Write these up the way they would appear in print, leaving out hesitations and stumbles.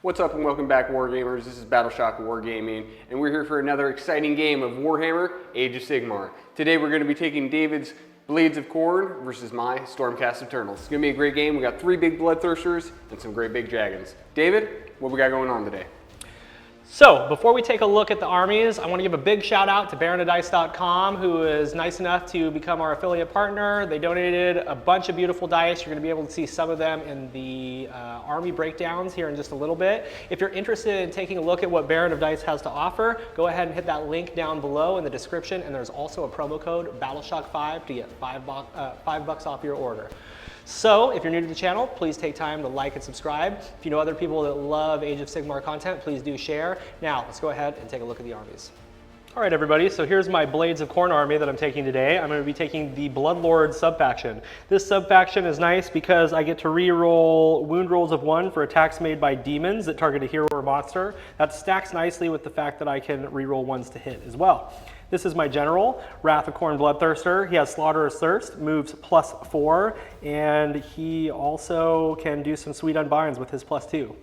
What's up and welcome back, Wargamers. This is Battleshock Wargaming, and we're here for another exciting game of Warhammer Age of Sigmar. Today we're going to be taking David's Blades of Khorne versus my Stormcast Eternals. It's going to be a great game. We got 3 big Bloodthirsters and some great big dragons. David, what we got going on today? So, before we take a look at the armies, I want to give a big shout out to baronofdice.com, who is nice enough to become our affiliate partner. They donated a bunch of beautiful dice. You're going to be able to see some of them in the army breakdowns here in just a little bit. If you're interested in taking a look at what Baron of Dice has to offer, go ahead and hit that link down below in the description, and there's also a promo code Battleshock5 to get $5 off your order. So, if you're new to the channel, please take time to like and subscribe. If you know other people that love Age of Sigmar content, please do share. Now, let's go ahead and take a look at the armies. All right, everybody, so here's my Blades of Khorne army that I'm taking today. I'm going to be taking the Bloodlords subfaction. This subfaction is nice because I get to re-roll wound rolls of 1 for attacks made by demons that target a hero or monster. That stacks nicely with the fact that I can re-roll 1s to hit as well. This is my general, Wrath of Khorne Bloodthirster. He has Slaughterous Thirst, moves +4, and he also can do some sweet unbinds with his +2.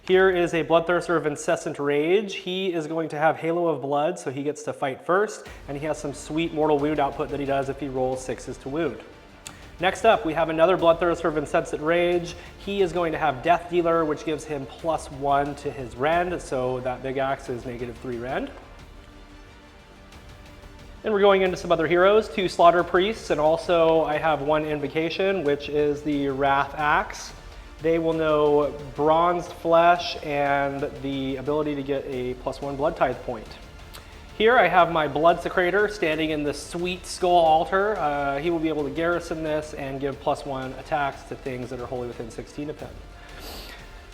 Here is a Bloodthirster of Incessant Rage. He is going to have Halo of Blood, so he gets to fight first, and he has some sweet mortal wound output that he does if he rolls 6s to wound. Next up, we have another Bloodthirster of Incessant Rage. He is going to have Death Dealer, which gives him +1 to his rend, so that big axe is -3 rend. Then we're going into some other heroes, 2 Slaughter Priests, and also I have 1 Invocation, which is the Wrath Axe. They will know Bronzed Flesh and the ability to get a +1 Blood Tithe point. Here I have my Blood Secrator standing in the sweet Skull Altar. He will be able to garrison this and give +1 attacks to things that are wholly within 16 of him.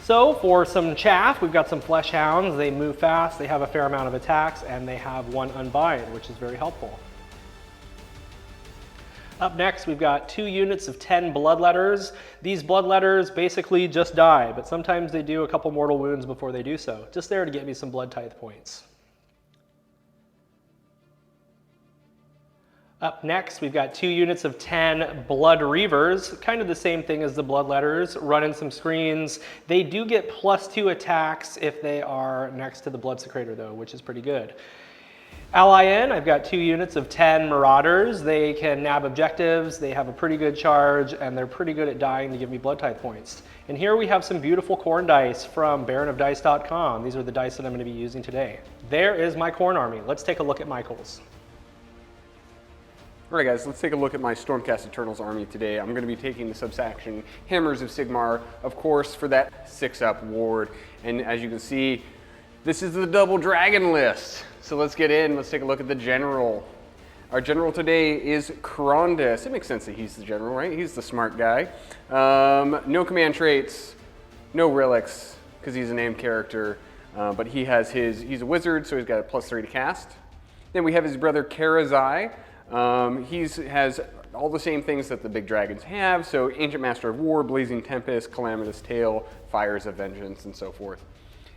So for some chaff, we've got some Flesh Hounds. They move fast, they have a fair amount of attacks, and they have 1 Unbind, which is very helpful. Up next, we've got 2 units of 10 Bloodletters. These Bloodletters basically just die, but sometimes they do a couple mortal wounds before they do so. Just there to get me some Blood Tithe points. Up next, we've got 2 units of 10 Blood Reavers, kind of the same thing as the Bloodletters, running some screens. They do get +2 attacks if they are next to the Blood Secrator though, which is pretty good. Ally in, I've got 2 units of 10 Marauders. They can nab objectives, they have a pretty good charge, and they're pretty good at dying to give me Blood Tithe points. And here we have some beautiful Khorne dice from baronofdice.com. These are the dice that I'm going to be using today. There is my Khorne army. Let's take a look at Michael's. Alright guys, let's take a look at my Stormcast Eternals army today. I'm going to be taking the subfaction Hammers of Sigmar, of course, for that 6-up ward. And as you can see, this is the double dragon list. So let's get in, let's take a look at the general. Our general today is Krondys. It makes sense that he's the general, right? He's the smart guy. No command traits, no relics, because he's a named character. But he's a wizard, so he's got a +3 to cast. Then we have his brother Karazai. He has all the same things that the big dragons have, so Ancient Master of War, Blazing Tempest, Calamitous Tail, Fires of Vengeance, and so forth.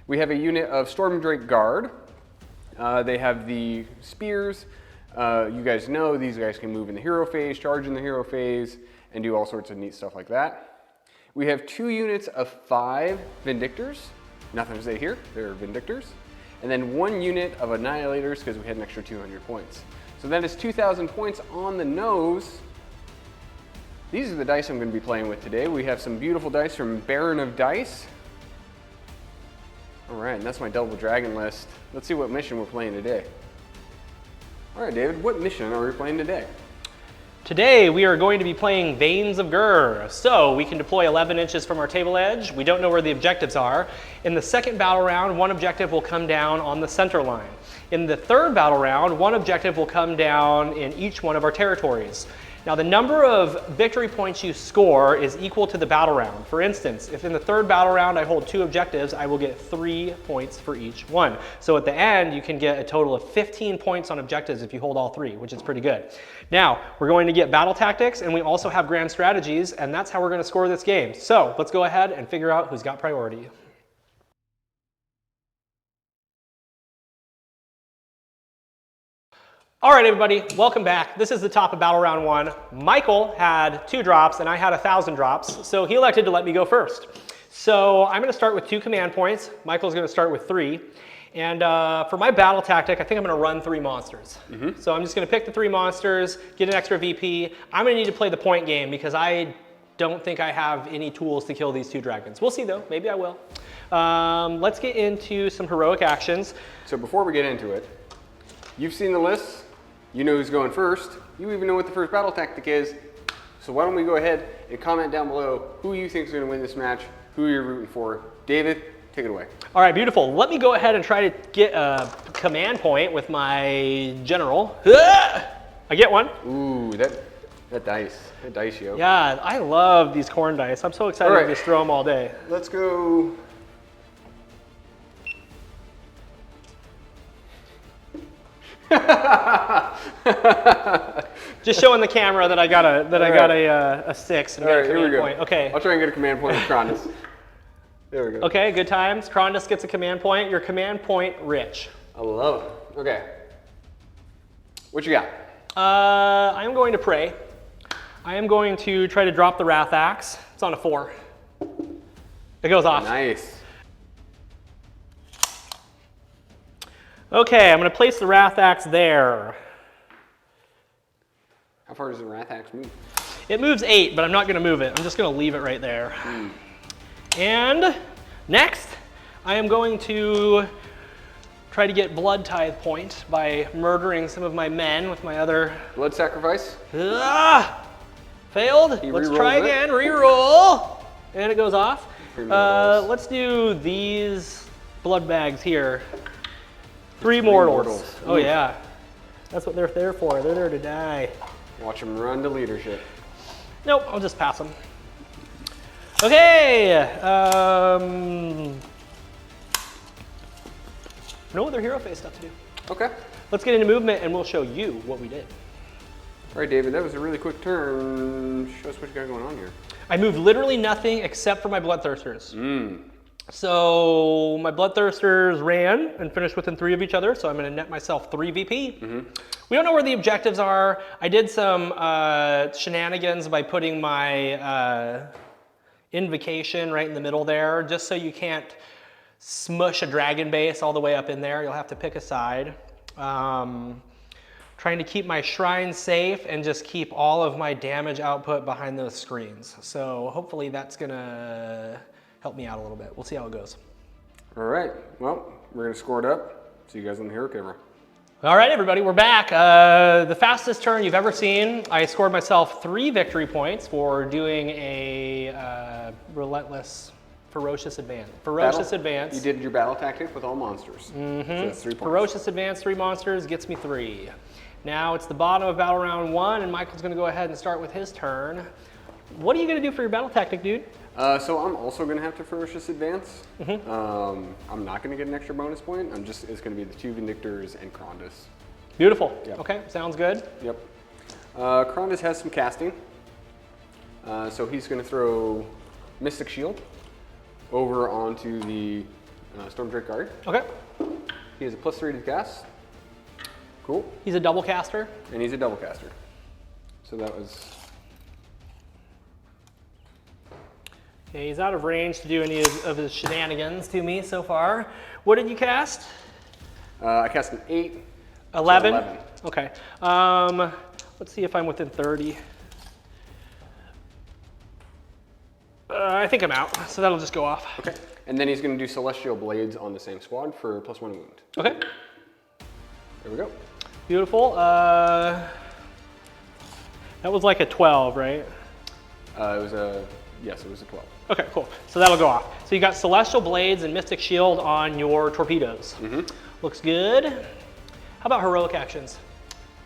We have a unit of Stormdrake Guard. They have the spears. You guys know these guys can move in the hero phase, charge in the hero phase, and do all sorts of neat stuff like that. We have 2 units of 5 Vindictors. Nothing to say here, they're Vindictors. And then 1 unit of Annihilators because we had an extra 200 points. So that is 2,000 points on the nose. These are the dice I'm going to be playing with today. We have some beautiful dice from Baron of Dice. All right, and that's my double dragon list. Let's see what mission we're playing today. All right, David, what mission are we playing today? Today we are going to be playing Veins of Ghur. So we can deploy 11 inches from our table edge. We don't know where the objectives are. In the second battle round, 1 objective will come down on the center line. In the third battle round, 1 objective will come down in each one of our territories. Now the number of victory points you score is equal to the battle round. For instance, if in the third battle round I hold 2 objectives, I will get 3 points for each one. So at the end, you can get a total of 15 points on objectives if you hold all 3, which is pretty good. Now, we're going to get battle tactics, and we also have grand strategies, and that's how we're going to score this game. So let's go ahead and figure out who's got priority. All right, everybody, welcome back. This is the top of battle round 1. Michael had 2 drops and I had 1,000 drops, so he elected to let me go first. So I'm going to start with 2 command points. Michael's going to start with 3. And for my battle tactic, I think I'm going to run 3 monsters. So I'm just going to pick the 3 monsters, get an extra VP. I'm going to need to play the point game because I don't think I have any tools to kill these 2 dragons. We'll see though, maybe I will. Let's get into some heroic actions. So before we get into it, you've seen the list, you know who's going first, you even know what the first battle tactic is. So why don't we go ahead and comment down below who you think is going to win this match, who you're rooting for. David, take it away. All right, beautiful. Let me go ahead and try to get a command point with my general. I get one. Ooh, that dice, yo. Yeah, I love these Khorne dice. I'm so excited to just throw them all day. Let's go. Just showing the camera that I got a 6 and All got right, a here we command go. point. Okay. I'll try and get a command point with Krondys. There we go. Okay, good times. Krondys gets a command point. Your command point, Rich. I love it. Okay. What you got? I am going to pray. I am going to try to drop the Wrath Axe. It's on a 4. It goes off. Nice. Okay, I'm going to place the Wrath Axe there. How far does the Wrath Axe move? It moves 8, but I'm not going to move it. I'm just going to leave it right there. And next, I am going to try to get Blood Tithe point by murdering some of my men with my other... Blood sacrifice? Failed. Let's try again. Reroll. And it goes off. Let's do these blood bags here. 3 mortals. Oh yeah. That's what they're there for. They're there to die. Watch them run to leadership. Nope, I'll just pass them. Okay. No other hero phase stuff to do. Okay. Let's get into movement and we'll show you what we did. All right, David, that was a really quick turn. Show us what you got going on here. I moved literally nothing except for my Bloodthirsters. So my Bloodthirsters ran and finished within 3 of each other, so I'm going to net myself 3 VP. We don't know where the objectives are. I did some shenanigans by putting my invocation right in the middle there, just so you can't smush a dragon base all the way up in there. You'll have to pick a side. Trying to keep my shrine safe and just keep all of my damage output behind those screens. So hopefully that's gonna help me out a little bit. We'll see how it goes. All right, well, we're gonna score it up. See you guys on the hero camera. All right, everybody, we're back. The fastest turn you've ever seen. I scored myself 3 victory points for doing a relentless, ferocious advance. Advance. You did your battle tactic with all monsters. So that's 3 points. Ferocious advance, 3 monsters, gets me 3. Now it's the bottom of battle round 1, and Michael's gonna go ahead and start with his turn. What are you gonna do for your battle tactic, dude? So I'm also gonna have to ferocious advance. I'm not gonna get an extra bonus point. It's gonna be the 2 Vindictors and Krondys. Beautiful. Yep. Okay, sounds good. Yep. Krondys has some casting. So he's gonna throw Mystic Shield over onto the Storm Drake Guard. Okay. He has a +3 to cast. Cool. He's a double caster. And he's a double caster. So that was... Okay, he's out of range to do any of his shenanigans to me so far. What did you cast? I cast an 8. 11? So 11. Okay. Let's see if I'm within 30. I think I'm out, so that'll just go off. Okay. And then he's going to do Celestial Blades on the same squad for +1 wound. Okay. There we go. Beautiful. That was like a 12, right? Yes, it was a 12. Okay, cool. So that'll go off. So you got Celestial Blades and Mystic Shield on your torpedoes. Looks good. How about heroic actions?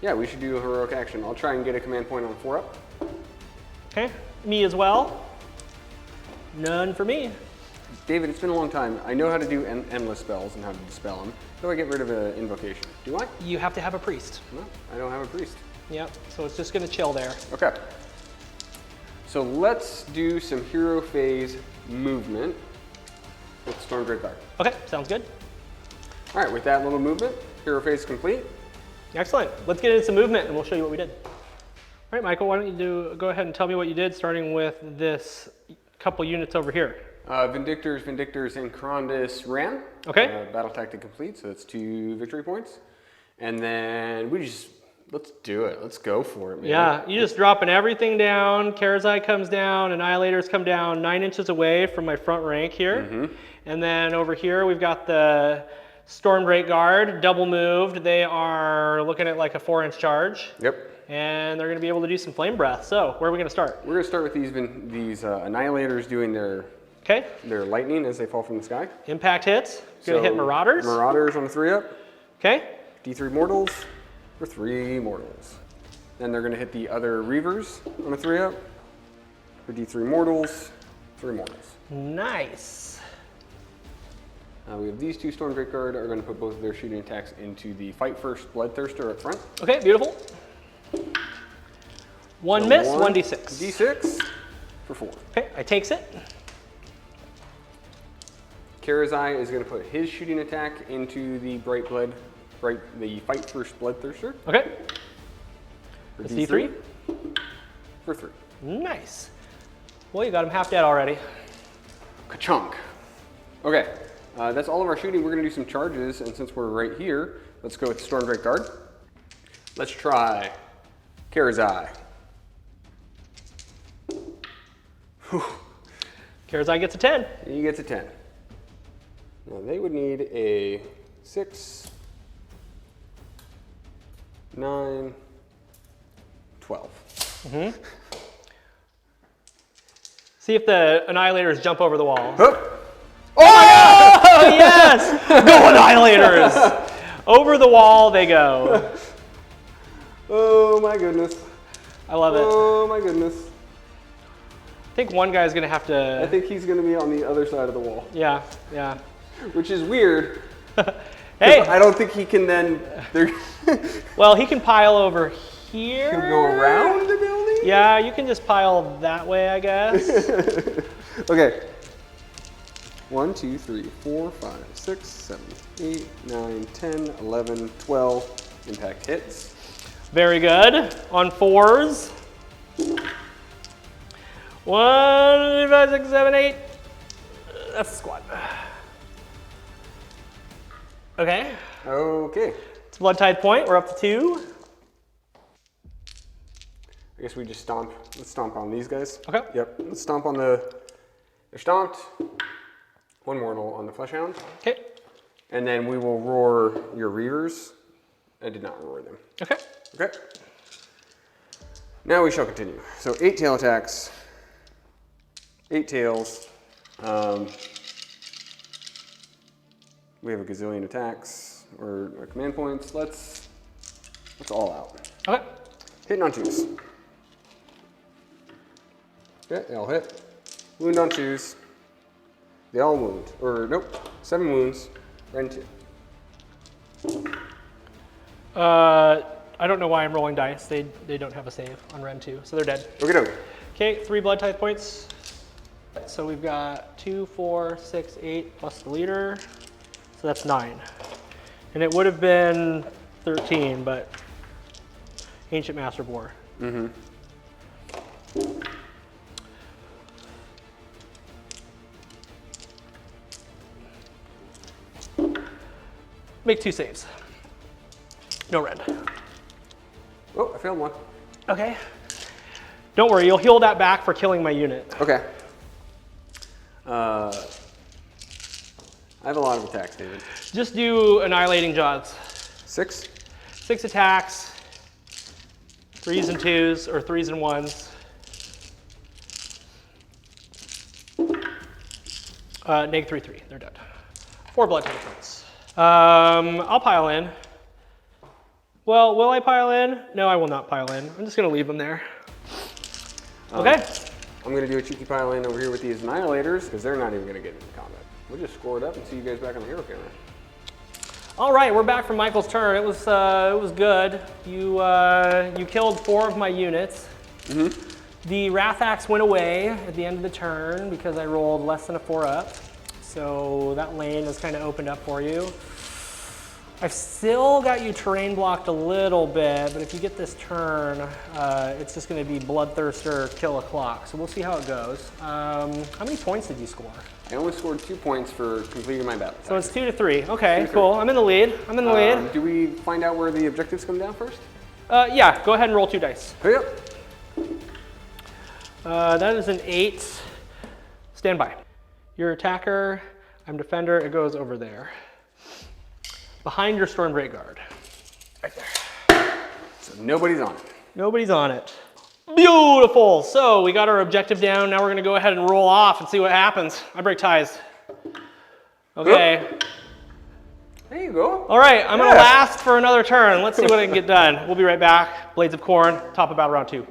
Yeah, we should do a heroic action. I'll try and get a command point on 4 up. Okay, me as well. None for me. David, it's been a long time. I know how to do endless spells and how to dispel them. How do I get rid of an invocation? Do I? You have to have a priest. No, I don't have a priest. Yep, so it's just gonna chill there. Okay. So let's do some hero phase movement with Storm Drake Guard. Okay, sounds good. All right, with that little movement, hero phase complete. Excellent. Let's get into some movement and we'll show you what we did. All right, Michael, why don't you go ahead and tell me what you did, starting with this couple units over here. Vindictors, and Krondys ran. Okay. Battle tactic complete, so that's 2 victory points. And then let's do it. Let's go for it, man. Yeah, you just dropping everything down. Karazai comes down, Annihilators come down 9 inches away from my front rank here. And then over here we've got the Storm Great Guard, double moved. They are looking at like a 4-inch charge. Yep. And they're gonna be able to do some flame breath. So where are we gonna start? We're gonna start with these Annihilators doing their lightning as they fall from the sky. Impact hits. Gonna hit Marauders. Marauders on a 3-up. Okay. D3 Mortals for 3 Mortals. Then they're gonna hit the other Reavers on a 3-up for D3 Mortals, 3 Mortals. Nice. We have these 2 Storm Great Guard are gonna put both of their shooting attacks into the Fight First Bloodthirster up front. Okay, beautiful. 1 miss, 1d6. D6 for 4. Okay, I takes it. Karazai is going to put his shooting attack into the the Fight First Bloodthirster. Okay. For That's D3. For 3. Nice. Well, you got him half dead already. Ka-chunk. Okay, that's all of our shooting. We're going to do some charges, and since we're right here, let's go with Storm Great Guard. Let's try Karazai. Karazai gets a 10. He gets a 10. Now they would need a 6, 9, 12. See if the Annihilators jump over the wall. Huh. Oh, yes! Go Annihilators! Over the wall they go. Oh my goodness. I love it. Oh my goodness. I think one guy's gonna have to... I think he's gonna be on the other side of the wall. Yeah, yeah. Which is weird. Hey! I don't think he can then... Well, he can pile over here. He'll go around the building? Yeah, you can just pile that way, I guess. Okay. 1, 2, 3, 4, 5, 6, 7, 8, 9, 10, 11, 12. Impact hits. Very good. On 4s. 1, 2, 5, 6, 7, 8. That's the squad. Okay. Okay. It's a blood tide point. We're up to 2. I guess we just stomp. Let's stomp on these guys. Okay. Yep. Let's stomp on they're stomped. 1 mortal on the Fleshhound. Okay. And then we will roar your Reavers. I did not roar them. Okay. Okay. Now we shall continue. So 8 tail attacks. 8 tails. We have a gazillion attacks or command points. Let's all out. Okay. Hitting on 2s. Okay, they all hit. Wound on 2s. They all wound. Or nope, 7 wounds. Rend 2. I don't know why I'm rolling dice. They don't have a save on Ren 2, so they're dead. Okay. Okay, 3 blood tithe points. So we've got 2, 4, 6, 8 plus the leader. So that's 9. And it would have been 13, but Ancient Master of War. Mm-hmm. Make 2 saves. No red. Oh, I failed 1. Okay. Don't worry, you'll heal that back for killing my unit. Okay. I have a lot of attacks, David. Just do Annihilating Jaws. 6? 6 attacks. 3s and 2s, or 3s and 1s. Neg 3, 3. They're dead. 4 blood tithe points. I'll pile in. Well, will I pile in? No, I will not pile in. I'm just going to leave them there. Okay. I'm going to do a cheeky pile in over here with these Annihilators because they're not even going to get into combat. We'll just score it up and see you guys back on the hero camera. All right, we're back from Michael's turn. It was good. You killed 4 of my units. Mm-hmm. The Wrath Axe went away at the end of the turn because I rolled less than a 4-up. So that lane has kind of opened up for you. I've still got you terrain blocked a little bit, but if you get this turn, it's just going to be Bloodthirster, kill a clock. So we'll see how it goes. How many points did you score? I only scored 2 points for completing my battle. So it's 2-3. Okay, cool. I'm in the lead. I'm in the lead. Do we find out where the objectives come down first? Yeah, go ahead and roll 2 dice. Yep. That is an 8. Stand by. You're attacker. I'm defender. It goes over there. Behind your Stormbright Guard. Right there. So nobody's on it. Nobody's on it. Beautiful. So we got our objective down. Now we're going to go ahead and roll off and see what happens. I break ties. Okay. Oop. There you go. All right. I'm going to last for another turn. Let's see what I can get done. We'll be right back. Blades of Khorne, top of battle round 2.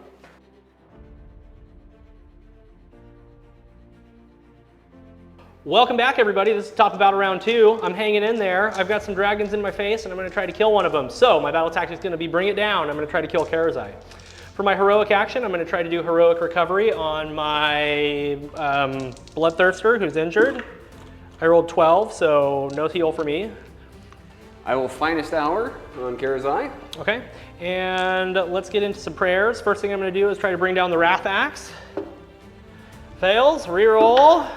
Welcome back, everybody. This is top of battle round 2. I'm hanging in there. I've got some dragons in my face, and I'm going to try to kill one of them. So my battle tactic is going to be bring it down. I'm going to try to kill Karazai. For my heroic action, I'm going to try to do heroic recovery on my Bloodthirster, who's injured. I rolled 12, so no heal for me. I will finest hour on Karazai. Okay, and let's get into some prayers. First thing I'm going to do is try to bring down the Wrath Axe. Fails, reroll.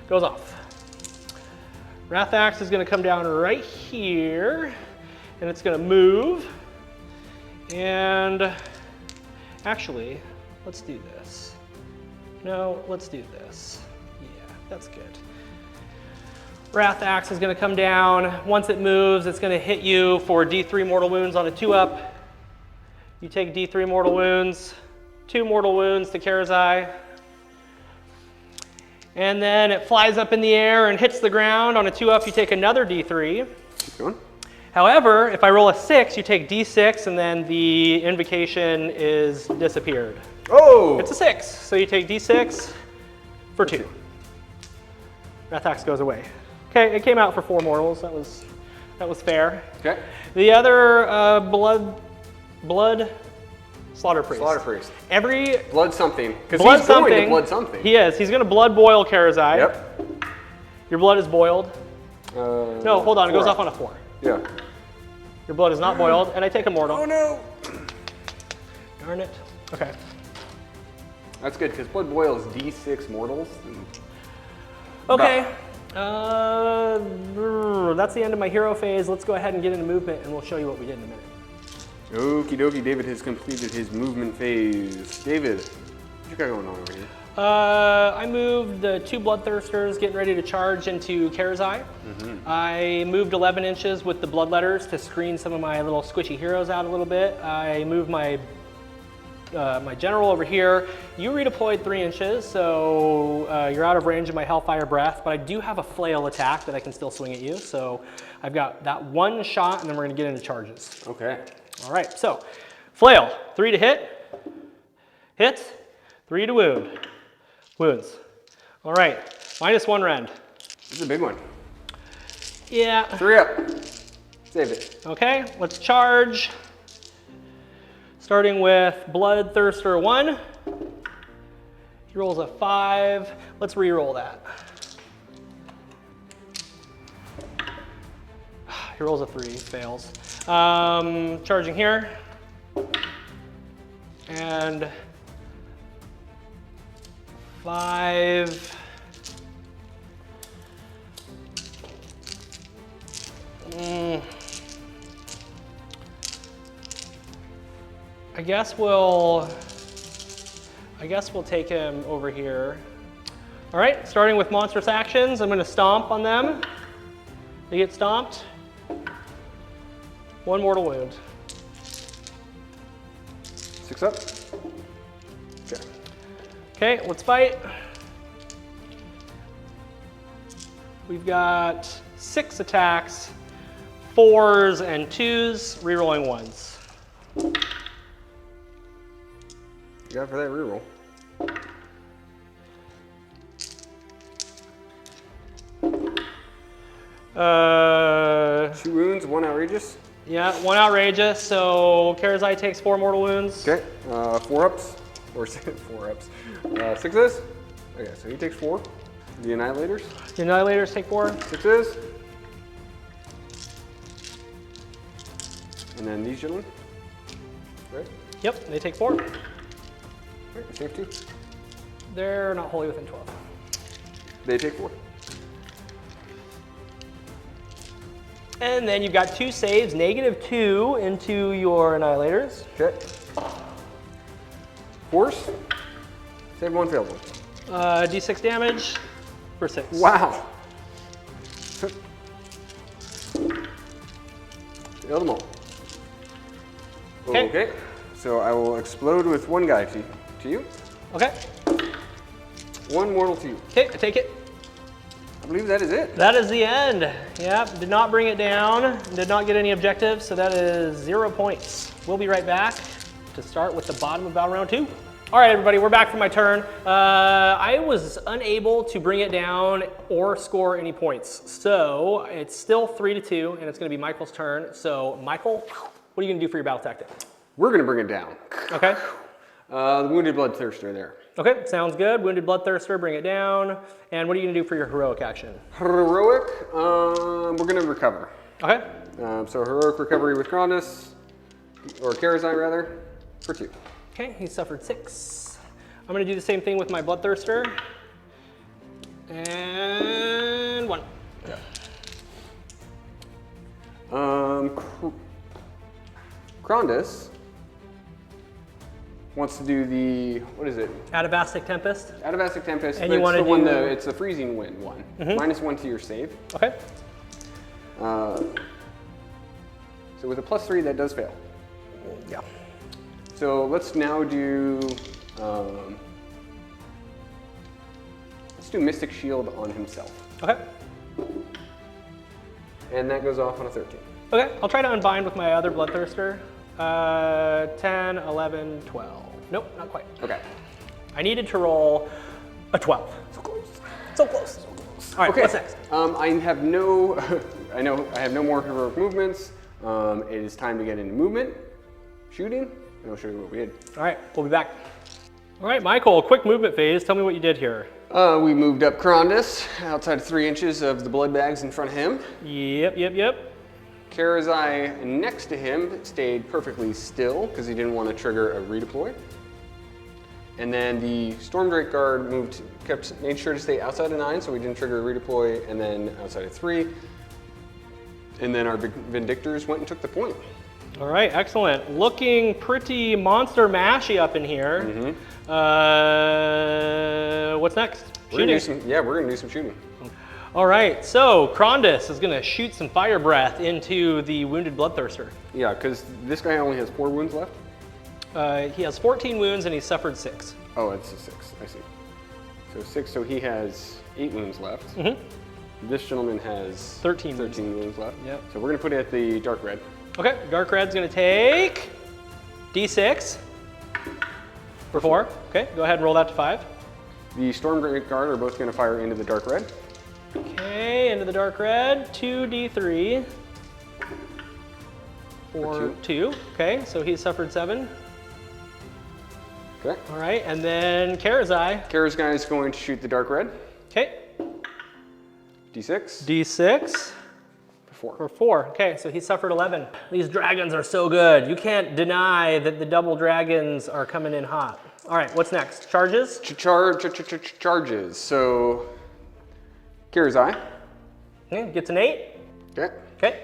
Goes off. Wrath Axe is going to come down right here, and it's going to move. And actually, let's do this. No, let's do this. Yeah, that's good. Wrath Axe is going to come down. Once it moves, it's going to hit you for D3 mortal wounds on a 2-up. You take D3 mortal wounds, 2 mortal wounds to Karazai. And then it flies up in the air and hits the ground. On a 2-up, you take another D3. Keep going. However, if I roll a 6, you take D6, and then the invocation is disappeared. Oh! It's a 6, so you take D6 for 2. Wrath Axe goes away. Okay, it came out for 4 mortals. That was fair. Okay. The other blood Slaughter Priest. Slaughter Priest. Every blood something. Because he's going to blood something. He is. He's going to blood boil Karazai. Yep. Your blood is boiled. No, hold on. It goes off on a 4. Yeah. Your blood is not boiled, and I take a mortal. Oh no! Darn it. Okay. That's good because blood boil is D6 mortals. Okay. That's the end of my hero phase. Let's go ahead and get into movement, and we'll show you what we did in a minute. Okie dokie, David has completed his movement phase. David, what you got going on over here? I moved the 2 Bloodthirsters getting ready to charge into Karazai. I moved 11 inches with the Bloodletters to screen some of my little squishy heroes out a little bit. I moved my my general over here. You redeployed 3 inches, so you're out of range of my Hellfire Breath, but I do have a flail attack that I can still swing at you. So I've got that 1 shot, and then we're gonna get into charges. Okay. All right, so flail, 3 to hit, 3 to wound, wounds. All right, -1 rend. This is a big one. Yeah. 3 up. Save it. Okay, let's charge. Starting with Bloodthirster 1. He rolls a 5. Let's re-roll that. He rolls a 3, fails. Charging here. And 5. I guess we'll take him over here. All right, starting with monstrous actions, I'm going to stomp on them. They get stomped. 1 mortal wound. 6 up. Okay. Okay, let's fight. We've got 6 attacks, 4s and 2s, rerolling 1s. You got for that reroll. Two wounds, 1 outrageous. Yeah, 1 outrageous, so Karazai takes 4 mortal wounds. Okay, 4 ups, or 4 ups. 6s. Okay, so he takes 4. The Annihilators. The Annihilators take 4. 6s. And then these gentlemen. Right? Yep, they take 4. Right, save 2. They're not wholly within 12. They take 4. And then you've got 2 saves, -2 into your Annihilators. Okay. Force. Save 1, failed 1. D6 damage for 6. Wow. Failed them all. Okay. Okay. So I will explode with 1 guy to you. Okay. 1 mortal to you. Okay, I take it. I believe that is it. That is the end. Yep, did not bring it down, did not get any objectives, so that is 0 points. We'll be right back to start with the bottom of battle round 2. All right, everybody, we're back for my turn. I was unable to bring it down or score any points. So it's still 3-2, and it's gonna be Michael's turn. So Michael, what are you gonna do for your battle tactic? We're gonna bring it down. Okay. The Wounded Bloodthirster there. Okay, sounds good. Wounded Bloodthirster, bring it down. And what are you gonna do for your heroic action? Heroic, we're gonna recover. Okay. So heroic recovery with Krondys, or Karazai rather, for 2. Okay, he suffered 6. I'm gonna do the same thing with my Bloodthirster. And 1. Okay. Krondys wants to do the, what is it? Atavastic Tempest. Atavastic Tempest, And but you it's the wanna one, do- it's the freezing wind one. -1 to your save. Okay. So with a +3, that does fail. Yeah. So let's now do, let's do Mystic Shield on himself. Okay. And that goes off on a 13. Okay, I'll try to unbind with my other Bloodthirster. 10, 11, 12. Nope, not quite. Okay. I needed to roll a 12. So close. So close. All right, Okay. what's next? I have no, I have no more heroic movements. It is time to get into movement, shooting, and I'll show you what we did. All right, we'll be back. All right, Michael, quick movement phase. Tell me what you did here. We moved up Krondys outside 3 inches of the blood bags in front of him. Yep. Karazai next to him stayed perfectly still because he didn't want to trigger a redeploy. And then the Stormdrake Guard made sure to stay outside of 9 so we didn't trigger a redeploy, and then outside of 3. And then our Vindictors went and took the point. All right, excellent. Looking pretty monster mashy up in here. What's next? We're gonna do some shooting. All right, so Krondys is gonna shoot some fire breath into the wounded Bloodthirster. Yeah, because this guy only has 4 wounds left. He has 14 wounds and he suffered 6. Oh, it's a 6, I see. So 6, so he has 8 wounds left. This gentleman has 13 wounds left. Yep. So we're gonna put it at the dark red. Okay, Dark Red's gonna take D6 for 4. Okay, go ahead and roll that to 5. The Stormdrake Guard are both gonna fire into the dark red. Okay, into the Dark Red, 2d3 for 2. Okay, so he suffered 7. Okay. All right, and then Karazai. Karazai is going to shoot the dark red. Okay, D6 D6 for 4. for 4. Okay, so he suffered 11. These dragons are so good. You can't deny that the double dragons are coming in hot. All right, what's next? Charges? Charges. So Karazai. Okay, gets an 8. Okay. Okay.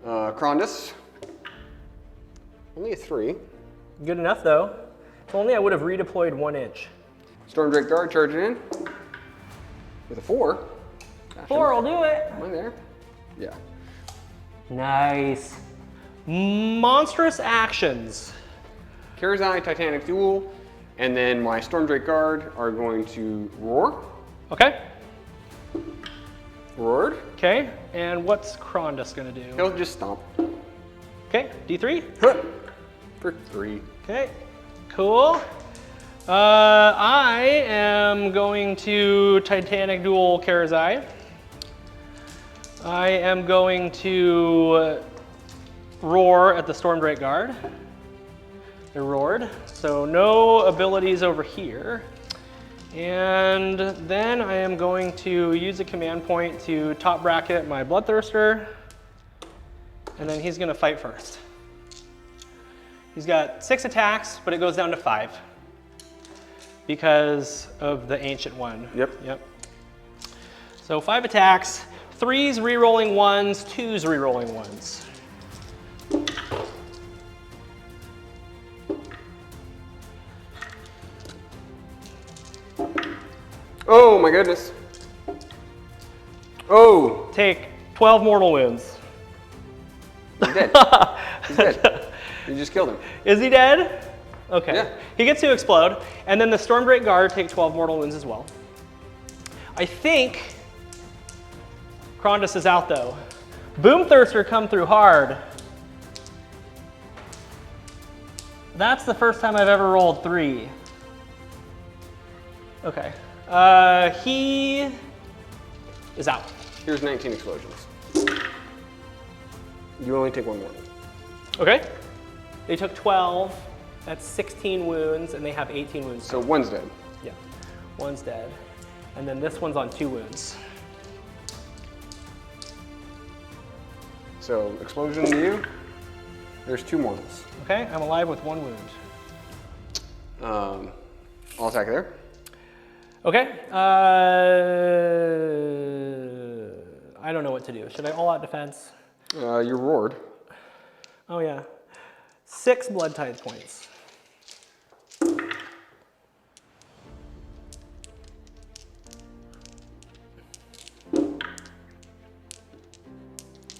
Krondys. Only a 3. Good enough though. If only I would have redeployed 1 inch. Stormdrake Guard charging in with a 4. 4 will do it. Am I there? Yeah. Nice. Monstrous actions. Karazai, Titanic Duel, and then my Stormdrake Guard are going to roar. Okay. Roared. Okay. And what's Krondys gonna do? He'll just stomp. Okay. D3. For 3. Okay. Cool. I am going to Titanic Duel Karazai. I am going to roar at the Stormdrake Guard. They roared, so no abilities over here. And then I am going to use a command point to top bracket my Bloodthirster. and then he's gonna fight first. He's got 6 attacks, but it goes down to 5 because of the ancient one. Yep. Yep. So 5 attacks, 3s re-rolling 1s, 2s re-rolling 1s. Oh my goodness. Oh. Take 12 mortal wounds. He's dead. He's dead. You just killed him. Is he dead? Okay. Yeah. He gets to explode, and then the Stormdrake Guard take 12 mortal wounds as well. I think Krondys is out though. Bloodthirster come through hard. That's the first time I've ever rolled 3. Okay. He is out. Here's 19 explosions. You only take 1 more. Okay. They took 12. That's 16 wounds, and they have 18 wounds. So 1's dead. Yeah, 1's dead. And then this one's on 2 wounds. So explosion to you. There's 2 mortals. Okay, I'm alive with 1 wound. I'll attack there. Okay. I don't know what to do. Should I all out defense? You're roared. Oh yeah. 6 blood tithe points.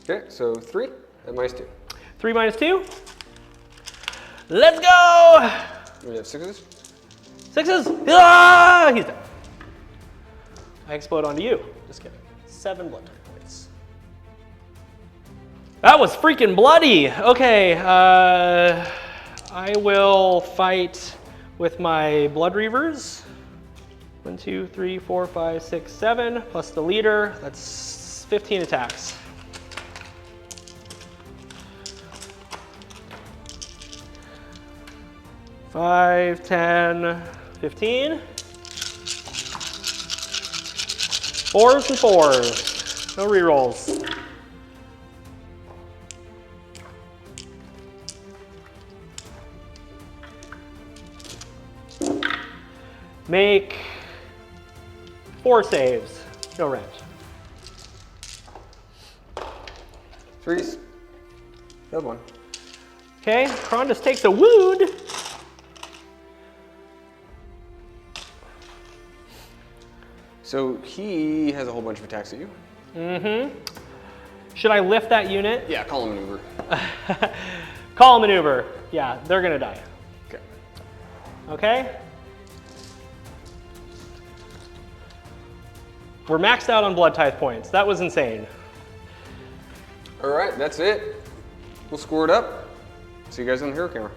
Okay, so 3 and -2. 3 minus 2. Let's go! We have 6s. 6s. Ah! He's dead. I explode onto you. Just kidding. 7 blood tithe points. That was freaking bloody. Okay, I will fight with my Blood Reavers. 1, 2, 3, 4, 5, 6, 7, plus the leader. That's 15 attacks. Five, 10, 15. 4s and 4s. No rerolls. Make 4 saves. No rent. 3s. Good one. Okay, Krondys takes a wound. So he has a whole bunch of attacks at you. Mm-hmm. Should I lift that unit? Yeah, call him maneuver. Call a maneuver. Yeah, they're gonna die. Okay. Okay? We're maxed out on blood tithe points. That was insane. All right, that's it. We'll score it up. See you guys on the hero camera.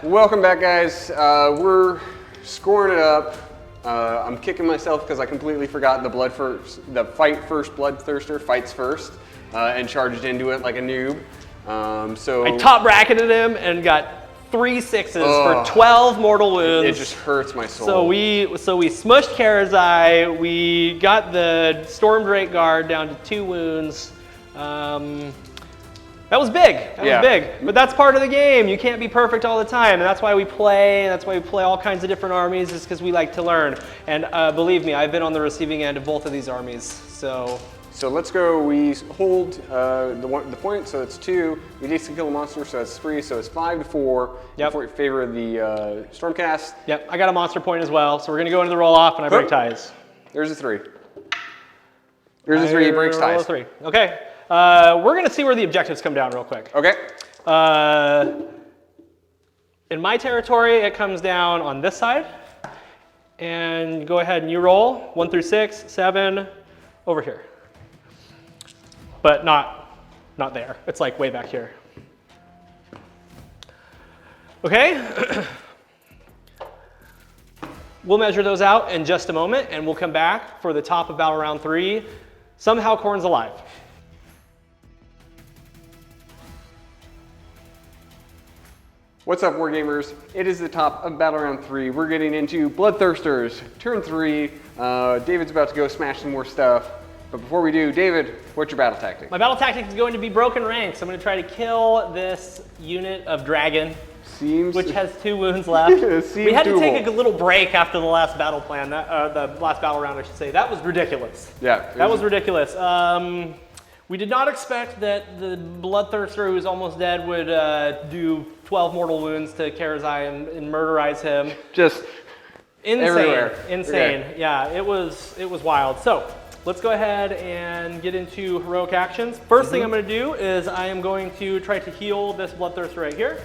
Welcome back, guys. We're scoring it up. I'm kicking myself because I completely forgot the fight first Bloodthirster fights first and charged into it like a noob. So I top bracketed him and got 3 6s for 12 mortal wounds. It just hurts my soul. So we smushed Karazai. We got the Stormdrake Guard down to 2 wounds. That was big. That was big. But that's part of the game. You can't be perfect all the time, and that's why we play. And that's why we play all kinds of different armies, is because we like to learn. And believe me, I've been on the receiving end of both of these armies. So let's go. We hold the point, so it's 2. We need to kill a monster, so that's 3. So it's 5 to 4 in favor of the Stormcast. Yep, I got a monster point as well. So we're gonna go into the roll off, and I break ties. There's a 3. There's a 3. He breaks ties. 3. Okay. We're gonna see where the objectives come down real quick. Okay. In my territory, it comes down on this side. And go ahead and you roll 1 through 6, 7, over here. But not there. It's like way back here. Okay. We'll measure those out in just a moment, and we'll come back for the top of battle round 3. Somehow Khorne's alive. What's up, Wargamers? It is the top of battle round 3. We're getting into Bloodthirsters, turn 3. David's about to go smash some more stuff. But before we do, David, what's your battle tactic? My battle tactic is going to be broken ranks. I'm going to try to kill this unit of dragon, which has 2 wounds left. We had to take a little break after the last battle plan, the last battle round, I should say. That was ridiculous. Yeah. That was ridiculous. We did not expect that the Bloodthirster, who is almost dead, would do 12 mortal wounds to Karazai and murderize him. Just insane. Everywhere. Insane. Okay. Yeah, it was wild. So let's go ahead and get into heroic actions. First thing I'm going to do is I am going to try to heal this Bloodthirster right here.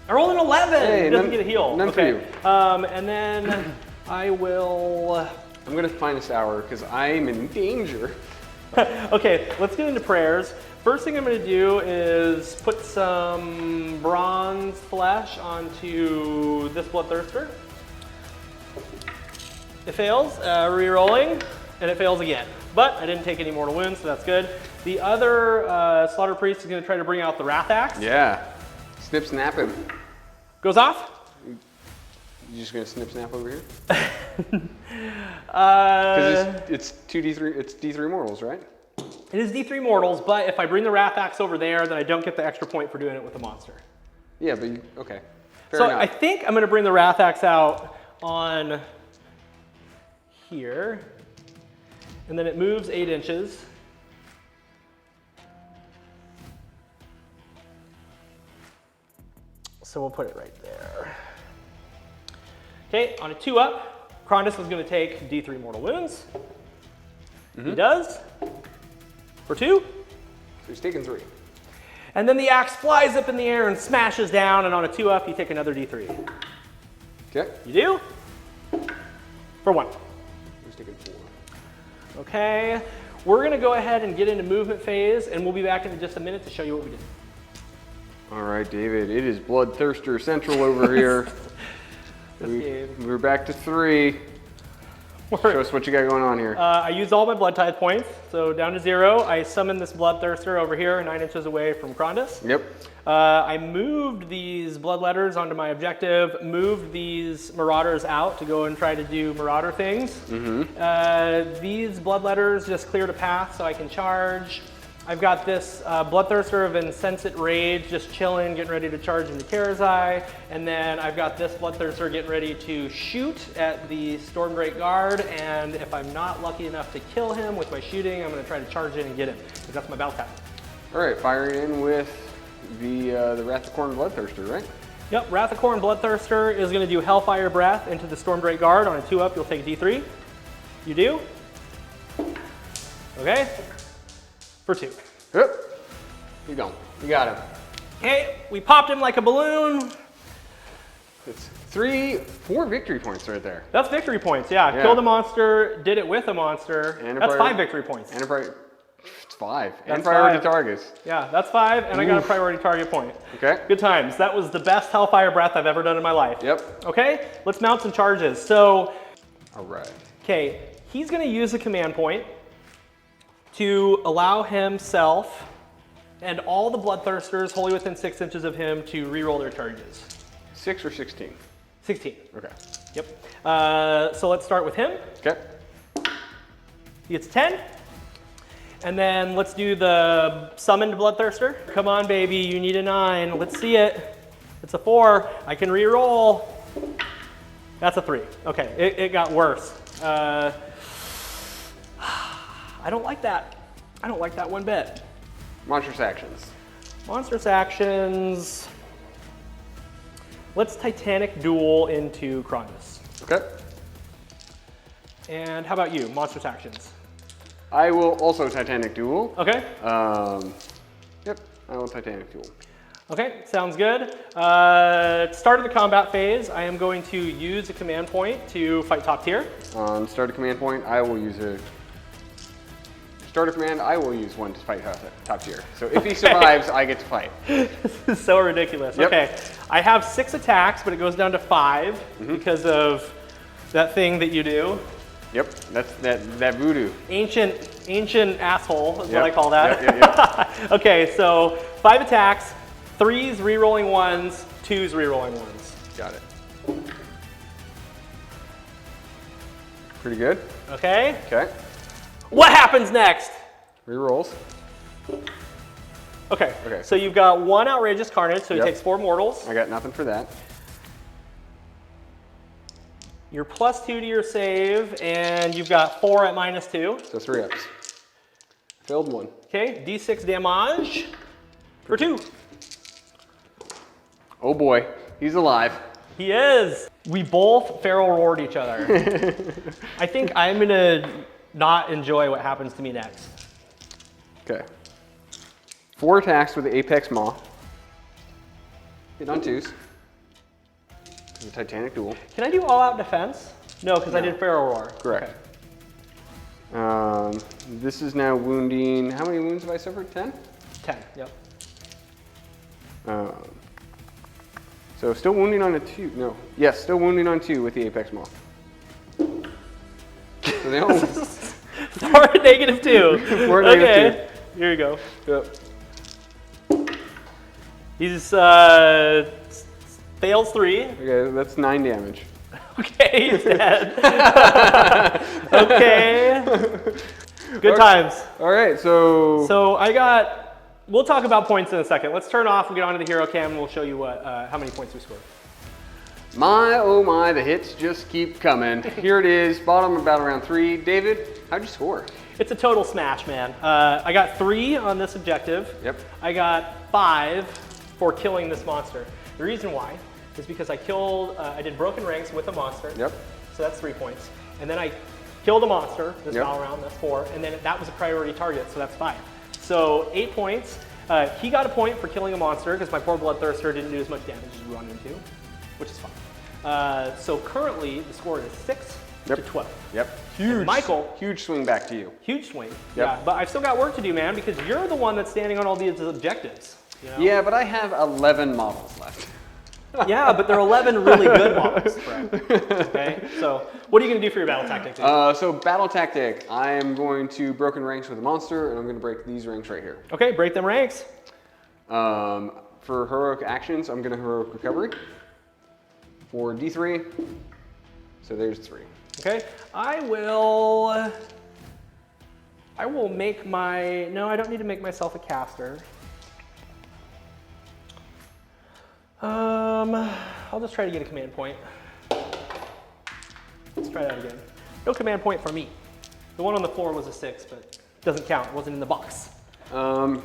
I rolled an 11. Hey, it doesn't get a heal. None for you. And then I will. I'm going to find this hour because I'm in danger. Okay, let's get into prayers. First thing I'm going to do is put some bronze flesh onto this Bloodthirster. It fails, re-rolling, and it fails again. But I didn't take any mortal wounds, so that's good. The other Slaughter Priest is going to try to bring out the Wrath Axe. Yeah. Snip snap him. Goes off. You just gonna snip snap over here? Because it's 2d3. It's D3 mortals, right? It is D3 mortals, but if I bring the Wrath Axe over there, then I don't get the extra point for doing it with the monster. Yeah, but okay. Fair so enough. I think I'm gonna bring the Wrath Axe out on here, and then it moves 8 inches. So we'll put it right there. Okay, on a 2-up, Krondys is going to take D3 mortal wounds. He does. For 2. So he's taking 3. And then the axe flies up in the air and smashes down, and on a 2-up, you take another D3. Okay. You do? For 1. He's taking 4. Okay, we're going to go ahead and get into movement phase, and we'll be back in just a minute to show you what we did. All right, David. It is Bloodthirster Central over here. We're back to 3. Show us what you got going on here. I used all my blood tithe points, so down to 0. I summoned this Bloodthirster over here, 9 inches away from Krondys. Yep. I moved these Bloodletters onto my objective, moved these Marauders out to go and try to do Marauder things. These Bloodletters just cleared a path so I can charge. I've got this Bloodthirster of Insensate Rage just chilling, getting ready to charge into Karazai. And then I've got this Bloodthirster getting ready to shoot at the Stormcast Guard. And if I'm not lucky enough to kill him with my shooting, I'm going to try to charge in and get him. Because that's my battle tactic. All right, firing in with the Wrath of Khorne Bloodthirster, right? Yep, Wrath of Khorne Bloodthirster is going to do Hellfire Breath into the Stormcast Guard. On a 2-up, you'll take D3. You do? Okay. For 2. Yep. You go. You got him. Okay, we popped him like a balloon. It's 4 victory points right there. That's victory points, yeah. Killed a monster, did it with a monster. And that's 5 victory points. And it's 5. That's and priority 5. targets. Yeah, that's 5, and I got a priority target point. Okay. Good times. That was the best Hellfire Breath I've ever done in my life. Yep. Okay, let's mount some charges. So, all right. Okay, he's going to use a command point to allow himself and all the Bloodthirsters wholly within 6 inches of him to reroll their charges. 6 or 16? 16. Okay. Yep. So let's start with him. Okay. He gets 10. And then let's do the summoned Bloodthirster. Come on, baby, you need a 9. Let's see it. It's a 4. I can reroll. That's a 3. Okay, it got worse. I don't like that. I don't like that one bit. Monstrous actions. Monstrous actions. Let's Titanic Duel into Krondys. Okay. And how about you? Monstrous actions. I will also Titanic Duel. Okay. Yep, I will Titanic Duel. Okay, sounds good. Start of the combat phase, I am going to use a command point to fight top tier. On start of command point, I will use a start of command. I will use 1 to fight top tier. So if he survives, I get to fight. This is so ridiculous. Yep. Okay, I have 6 attacks, but it goes down to 5 because of that thing that you do. Yep, that's that voodoo. Ancient asshole is what I call that. Yep. Okay, so 5 attacks, 3s rerolling 1s, 2s rerolling 1s. Got it. Pretty good. Okay. Okay. What happens next? Rerolls. Okay. So you've got 1 outrageous carnage, so he takes 4 mortals. I got nothing for that. You're +2 to your save, and you've got 4 at -2. So 3 ups. Failed 1. Okay, d6 damage for 2. Oh boy, he's alive. He is. We both feral roared each other. I think I'm gonna not enjoy what happens to me next. Okay. 4 attacks with the Apex Maw. Hit on 2s. The Titanic Duel. Can I do all-out defense? No, because I did feral roar. Correct. Okay. This is now wounding. How many wounds have I suffered? 10? 10, yep. So still wounding on a 2. No. Yes, still wounding on 2 with the Apex Maw. So they all... 4 at -2. 4 at okay. -2. Here you go. Yep. He's fails 3. Okay, that's 9 damage. Okay, he's dead. Okay. Good times. All right, so... So I got... We'll talk about points in a second. Let's turn off and get onto the hero cam, and we'll show you what how many points we scored. My, oh my, the hits just keep coming. Here it is, bottom of battle round 3. David, how'd you score? It's a total smash, man. I got 3 on this objective. Yep. I got 5 for killing this monster. The reason why is because I killed, I did broken ranks with a monster. Yep. So that's 3 points. And then I killed a monster this Yep. battle round, that's 4. And then that was a priority target, so that's 5. So 8 points. He got a point for killing a monster because my poor Bloodthirster didn't do as much damage as we wanted him to, which is fine. So currently the score is 6 to 12. Yep. Huge. And Michael, huge swing back to you. huge swing. Yep. Yeah, but I've still got work to do, man, because you're the one that's standing on all these objectives. You know? Yeah, but I have 11 models left. Yeah, but they're 11 really good models, Brett. Okay, so what are you going to do for your battle tactic? So battle tactic, I am going to broken ranks with a monster, and I'm going to break these ranks right here. Okay, break them ranks. For heroic actions, I'm going to heroic recovery. For D3, so there's 3. Okay, I will make my, no, I don't need to make myself a caster. I'll just try to get a command point. Let's try that again. No command point for me. The one on the floor was a 6, but doesn't count, it wasn't in the box. We're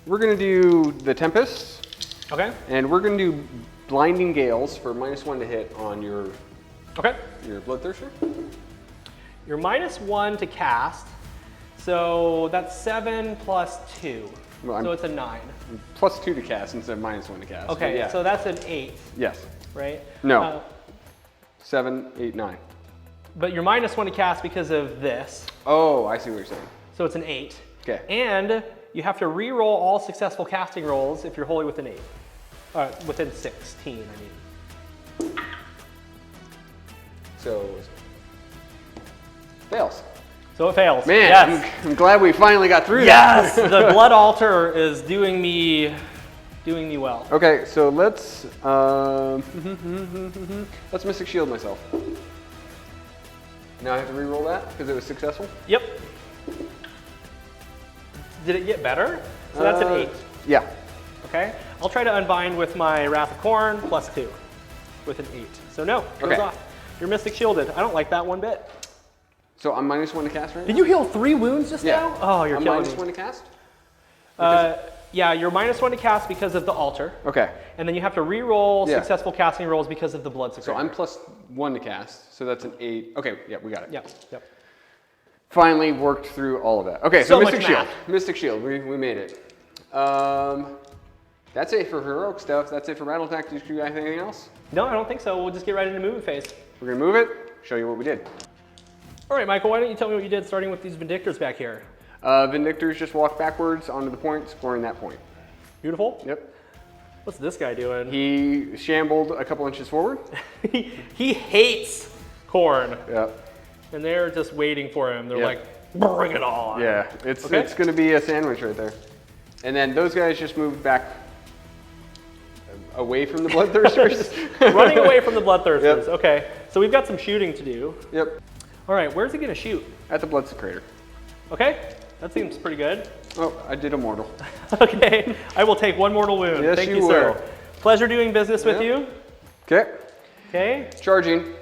going to do the Tempest. Okay. And we're going to do Blinding Gales for -1 to hit on your Bloodthirster. You're -1 to cast, so that's 7 plus 2. Well, so it's a 9. +2 to cast instead of -1 to cast. Okay, yeah. so that's an 8, Yes. right? No. 7, 8, 9. But you're -1 to cast because of this. Oh, I see what you're saying. So it's an 8. Okay. And you have to re-roll all successful casting rolls if you're wholly within 8. Within 16, I mean. So, fails. So it fails. Man, yes. I'm glad we finally got through Yes, that. the blood altar is doing me well. Okay, so let's let's Mystic Shield myself. Now I have to re-roll that because it was successful. Yep. Did it get better? So that's an 8. Yeah. Okay. I'll try to unbind with my Wrath of Khorne +2 with an 8. So no, it goes off. You're Mystic Shielded. I don't like that one bit. So I'm -1 to cast right now? Did you heal 3 wounds just now? Oh, you're I'm killing me. -1 to cast? Yeah, you're -1 to cast because of the altar. Okay. And then you have to re-roll successful casting rolls because of the blood So secretor. I'm +1 to cast, so that's an 8. Okay, yeah, we got it. Yep, yep. Finally worked through all of that. Okay, so So much Mystic Shield. math. Mystic Shield, we made it. That's it for heroic stuff. That's it for battle tactics. Do you have anything else? No, I don't think so. We'll just get right into movement phase. We're gonna move it, show you what we did. All right, Michael, why don't you tell me what you did starting with these Vindictors back here? Vindictors just walk backwards onto the point, scoring that point. Beautiful. Yep. What's this guy doing? He shambled a couple inches forward. he hates Khorne. Yep. And they're just waiting for him. They're like, bring it on. Yeah, it's gonna be a sandwich right there. And then those guys just moved back away from the Bloodthirsters. Running away from the Bloodthirsters. Yep. Okay, so we've got some shooting to do. Yep. All right, where's he gonna shoot? At the Blood Secretor. Okay, that seems pretty good. Oh, I did a mortal. Okay, I will take 1 mortal wound. Yes, Thank you you, will. sir. Pleasure doing business with Yep. you. Okay. Okay. Charging.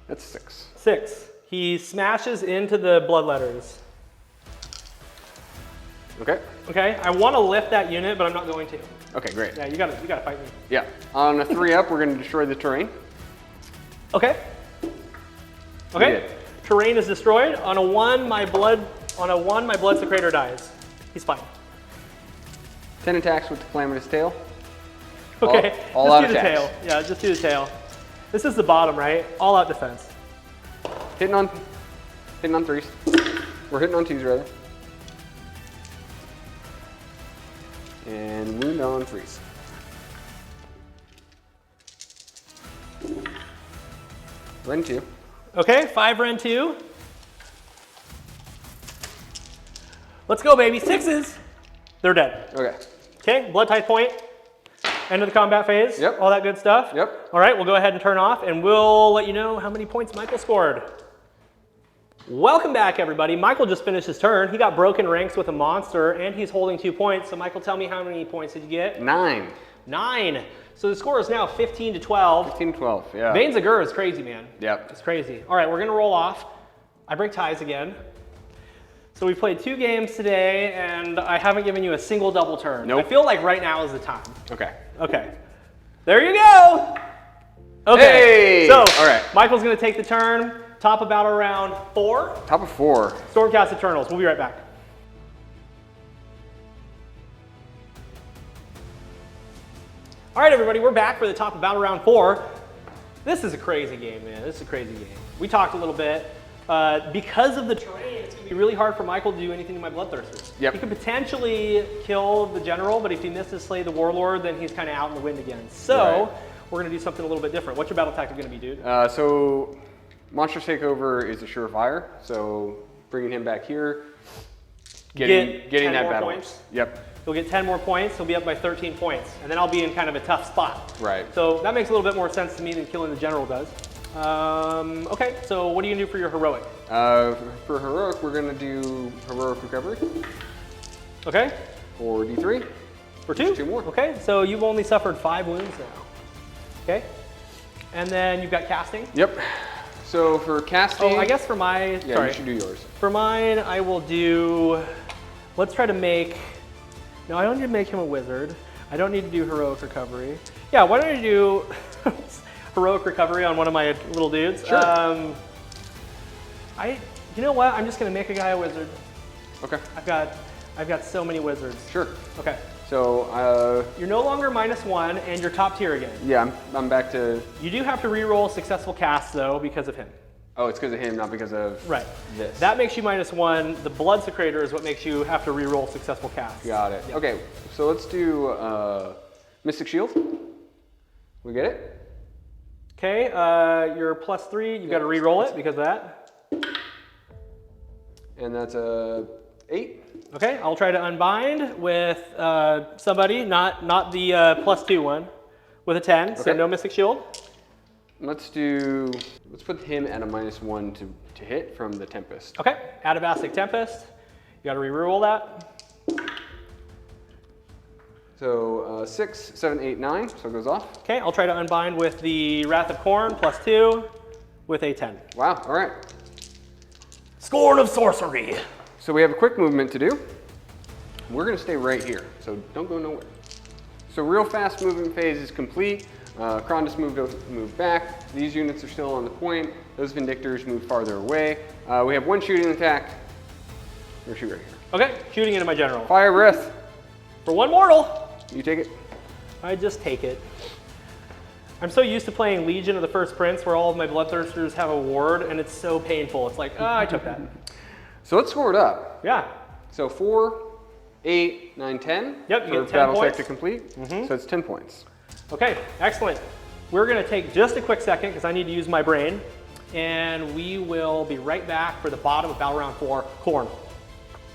That's 6. 6. He smashes into the blood letters. Okay. Okay, I want to lift that unit, but I'm not going to. Okay, great. Yeah, you gotta fight me. Yeah. On a 3 up, we're going to destroy the terrain. Okay. Okay. Terrain is destroyed. On a 1, my blood secretor dies. He's fine. 10 attacks with the calamitous tail. Okay. All out just do the attacks. tail. Yeah, just do the tail. This is the bottom, right? All out defense. Hitting on 3s. We're hitting on 2s rather. And wound on 3s. Run 2. Okay, 5 Ren 2. Let's go, baby. 6s. They're dead. Okay. Okay, blood type point. End of the combat phase. Yep. All that good stuff. Yep. All right, we'll go ahead and turn off, and we'll let you know how many points Michael scored. Welcome back, everybody. Michael just finished his turn. He got broken ranks with a monster, and he's holding 2 points. So, Michael, tell me how many points did you get? 9. 9. So the score is now 15 to 12. 15 to 12, yeah. Veins of Gur is crazy, man. Yep. It's crazy. All right, we're gonna roll off. I break ties again. So we played 2 games today, and I haven't given you a single double turn. Nope. I feel like right now is the time. Okay. Okay. There you go. Okay. Hey! So, all right. Michael's gonna take the turn. Top of battle round 4. Top of 4. Stormcast Eternals. We'll be right back. All right, everybody, we're back for the top of battle round 4. This is a crazy game, man. This is a crazy game. We talked a little bit. Because of the terrain, it's going to be really hard for Michael to do anything to my Bloodthirster. Yep. He could potentially kill the general, but if he misses Slay the Warlord, then he's kind of out in the wind again. So, Right. we're going to do something a little bit different. What's your battle tactic going to be, dude? So, Monster Takeover is a surefire. So, bringing him back here, getting 10 that more battle. points? Yep. He'll get 10 more points. He'll be up by 13 points. And then I'll be in kind of a tough spot. Right. So that makes a little bit more sense to me than killing the general does. Okay, so what are you going to do for your heroic? For heroic, we're going to do heroic recovery Okay, for D3. for 2? 2 more. Okay, so you've only suffered 5 wounds now. Okay, and then you've got casting. Yep. So for casting. Oh, I guess for my, Yeah, sorry. you should do yours. For mine, I will do, let's try to make, no, I don't need to make him a wizard. I don't need to do heroic recovery. Yeah, why don't I do heroic recovery on one of my little dudes? Sure. You know what? I'm just gonna make a guy a wizard. Okay. I've got so many wizards. Sure. Okay. So, You're no longer -1, and you're top tier again. yeah, I'm back to. You do have to re-roll successful casts though because of him. Oh, it's because of him, not because of Right. this. That makes you -1. The blood secretor is what makes you have to re-roll successful casts. Got it. Yep. Okay, so let's do Mystic Shield. We get it? Okay, you're +3. You've got to re-roll it because of that. And that's a 8. Okay, I'll try to unbind with somebody, not the +2 one, with a 10. So Okay. no Mystic Shield. Let's put him at a -1 to hit from the Tempest. Okay, Atabastic Tempest. You got to re-roll that. So 6, 7, 8, 9, so it goes off. Okay, I'll try to unbind with the Wrath of Khorne +2 with a 10. Wow, all right. Scorn of Sorcery. So we have a quick movement to do. We're gonna stay right here, so don't go nowhere. So real fast movement phase is complete. Krondys moved back. These units are still on the point. Those Vindictors moved farther away. We have 1 shooting attack. We're gonna shoot right here. Okay, shooting into my general. Fire Breath. For 1 mortal. You take it. I just take it. I'm so used to playing Legion of the First Prince where all of my Bloodthirsters have a ward and it's so painful. It's like, I took that. So let's score it up. Yeah. So 4, 8, 9, 10. Yep, you for get 10 battle points. tech to complete. So it's 10 points. Okay, excellent. We're gonna take just a quick second because I need to use my brain and we will be right back for the bottom of battle round 4, Khorne.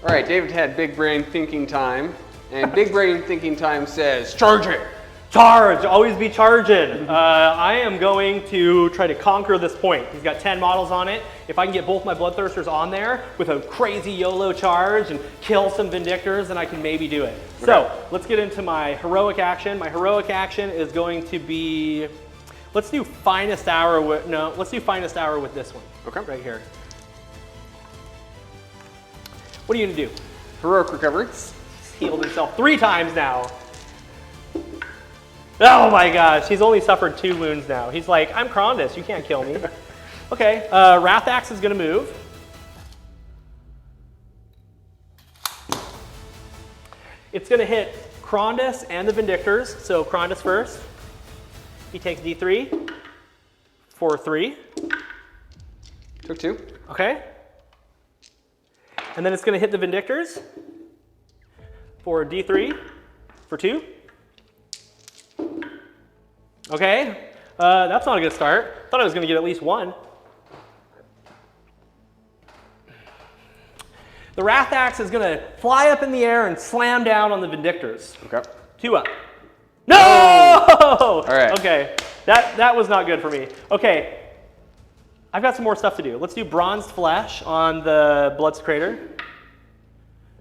All right, David had big brain thinking time, and big brain thinking time says, charge it. Charge, always be charging. I am going to try to conquer this point. He's got 10 models on it. If I can get both my Bloodthirsters on there with a crazy YOLO charge and kill some Vindictors, then I can maybe do it. Okay. So let's get into my heroic action. My heroic action is going to be, let's do Finest Hour with, no, let's do Finest Hour with this one. Okay. Right here. What are you gonna do? Heroic recovery. He's healed himself 3 times now. Oh my gosh, he's only suffered 2 wounds now. He's like, I'm Krondys, you can't kill me. Okay, Wrath Axe is gonna move. It's gonna hit Krondys and the Vindictors, so Krondys first. He takes D3 for 3. Took 2. Okay. And then it's gonna hit the Vindictors for D3 for 2. Okay, that's not a good start. Thought I was gonna get at least 1. The Wrath Axe is gonna fly up in the air and slam down on the Vindictors. Okay. 2 up. No! All right. Okay, that was not good for me. Okay, I've got some more stuff to do. Let's do Bronzed Flesh on the Bloodsecrator.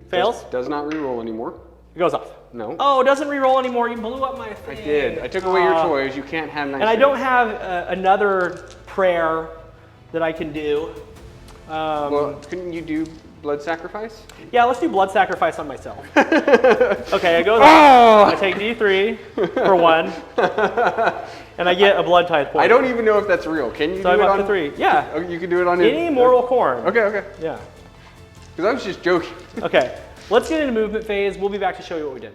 Fails. Does not reroll anymore. It goes off. No. Oh, it doesn't reroll anymore. You blew up my thing. I did. I took away your toys. You can't have nice And I things. don't have another prayer that I can do. Well, couldn't you do blood sacrifice? Yeah, let's do blood sacrifice on myself. Okay, it goes off. I take D3 for 1. And I get a blood tithe point. I don't even know if that's real. Can you So do I'm it up on to 3. Yeah. Oh, you can do it on Any mortal Khorne. Okay, okay. Yeah. Because I was just joking. Okay. Let's get into movement phase. We'll be back to show you what we did.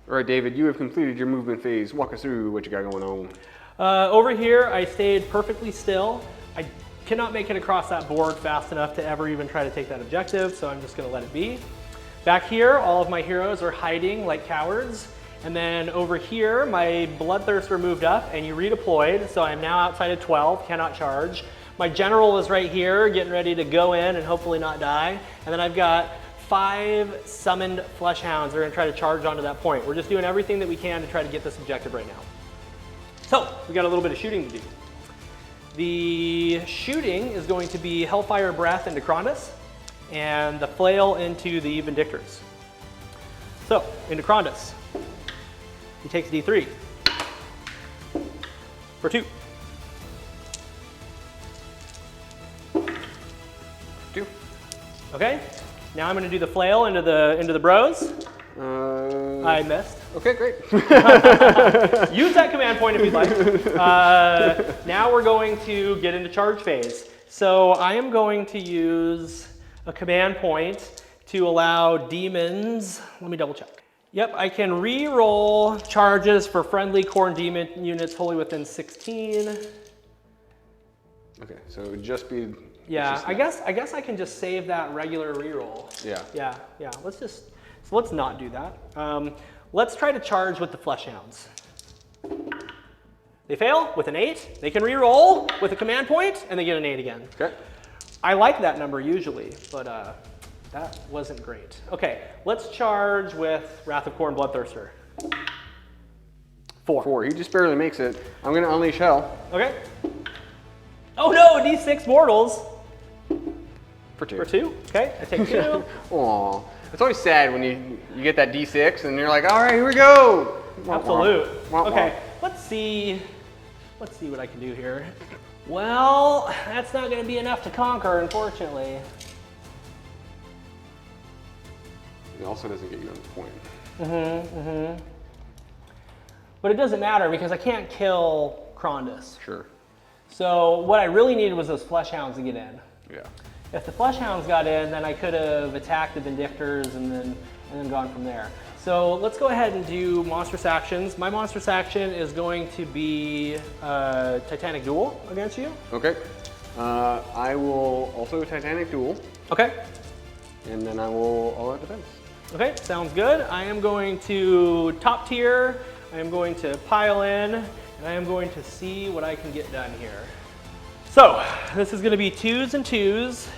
All right, David, you have completed your movement phase. Walk us through what you got going on. Over here, I stayed perfectly still. I cannot make it across that board fast enough to ever even try to take that objective, so I'm just gonna let it be. Back here, all of my heroes are hiding like cowards. And then over here, my Bloodthirster moved up and you redeployed, so I'm now outside of 12, cannot charge. My general is right here, getting ready to go in and hopefully not die. And then I've got 5 summoned flesh hounds that are gonna try to charge onto that point. We're just doing everything that we can to try to get this objective right now. So, we got a little bit of shooting to do. The shooting is going to be Hellfire Breath into Krondys, and the Flail into the Vindictors. So, into Krondys. He takes D3 for 2. 2. Okay. Now I'm going to do the flail into the bros. I missed. Okay, great. Use that command point if you'd like. Now we're going to get into charge phase. So I am going to use a command point to allow demons. Let me double check. Yep, I can re-roll charges for friendly Khorne demon units wholly within 16. Okay, so it would just be. Yeah, I guess I can just save that regular reroll. Yeah. Yeah. Let's not do that. Let's try to charge with the Flesh Hounds. They fail with an 8. They can re-roll with a command point, and they get an 8 again. Okay. I like that number usually, but that wasn't great. Okay, let's charge with Wrath of Khorne Bloodthirster. 4. 4. He just barely makes it. I'm gonna unleash hell. Okay. Oh no, D6 mortals. For 2. For 2? Okay, I take 2. Aw. It's always sad when you get that D6 and you're like, all right, here we go. Absolute. Okay, let's see what I can do here. Well, that's not going to be enough to conquer, unfortunately. It also doesn't get you on the point. But it doesn't matter because I can't kill Krondys. Sure. So what I really needed was those Flesh Hounds to get in. Yeah. If the Flesh Hounds got in, then I could have attacked the Vindictors and then gone from there. So let's go ahead and do monstrous actions. My monstrous action is going to be Titanic Duel against you. Okay. I will also Titanic Duel. Okay. And then I will all out defense. Okay, sounds good. I am going to top tier. I am going to pile in, and I am going to see what I can get done here. So this is going to be 2s and 2s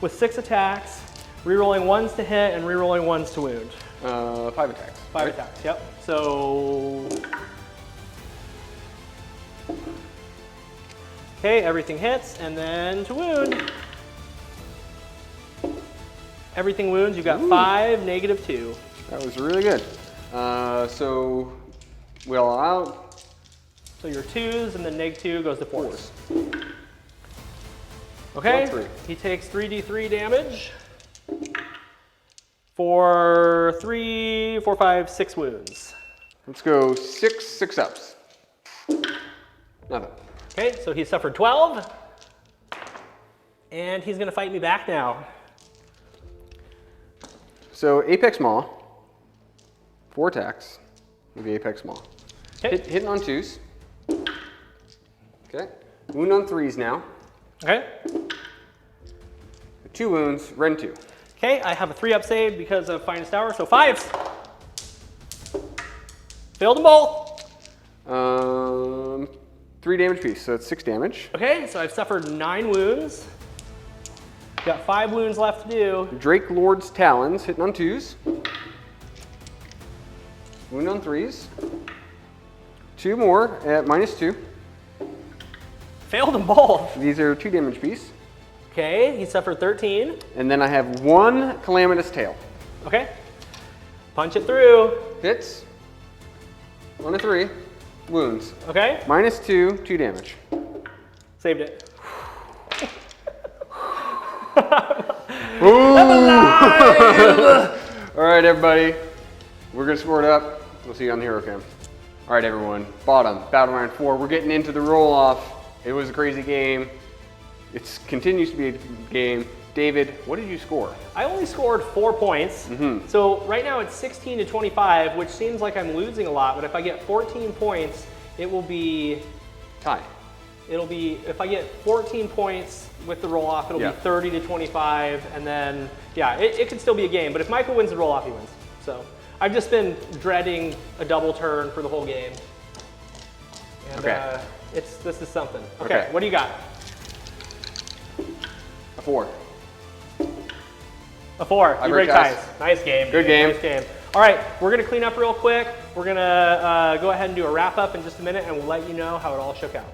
with 6 attacks Rerolling 1s to hit and rerolling 1s to wound. 5 attacks. 5 attacks, yep. So... Okay, everything hits, and then to wound. Everything wounds, you got 5, -2. That was really good. So we'll out. So your 2s, and then -2 goes to 4s. Okay, he takes 3d3 damage for 3, 4, 5, 6 wounds. Let's go 6 6-ups. Nothing. Okay, so he suffered 12, and he's gonna fight me back now. So Apex Maw, 4 attacks with the Apex Maw. Okay. Hitting on 2s. Okay. Wound on 3s now. Okay. 2 wounds, Ren 2. Okay, I have a 3-up save because of Finest Hour, so 5s. Failed them both. 3 damage piece, so it's 6 damage. Okay, so I've suffered 9 wounds. Got 5 wounds left to do. Draconith's Talons, hitting on 2s. Wound on 3s. 2 more at -2. Failed them both. These are 2 damage piece. Okay, he suffered 13. And then I have 1 Calamitous Tail. Okay. Punch it through. Hits. 1 to 3. Wounds. Okay. -2, 2 damage. Saved it. All right, everybody. We're going to score it up. We'll see you on the Hero Cam. All right, everyone. Bottom, Battle Round 4. We're getting into the roll-off. It was a crazy game. It continues to be a game. David, what did you score? I only scored 4 points. So right now it's 16 to 25, which seems like I'm losing a lot, but if I get 14 points, it will be... Tie. It'll be, if I get 14 points with the roll-off, it'll be 30 to 25, and then, yeah, it could still be a game, but if Michael wins the roll-off, he wins. So I've just been dreading a double turn for the whole game. And this is something. Okay, what do you got? A 4. A 4. You break ties. Nice game. Good game. Nice game. All right, we're going to clean up real quick. We're going to go ahead and do a wrap-up in just a minute, and we'll let you know how it all shook out.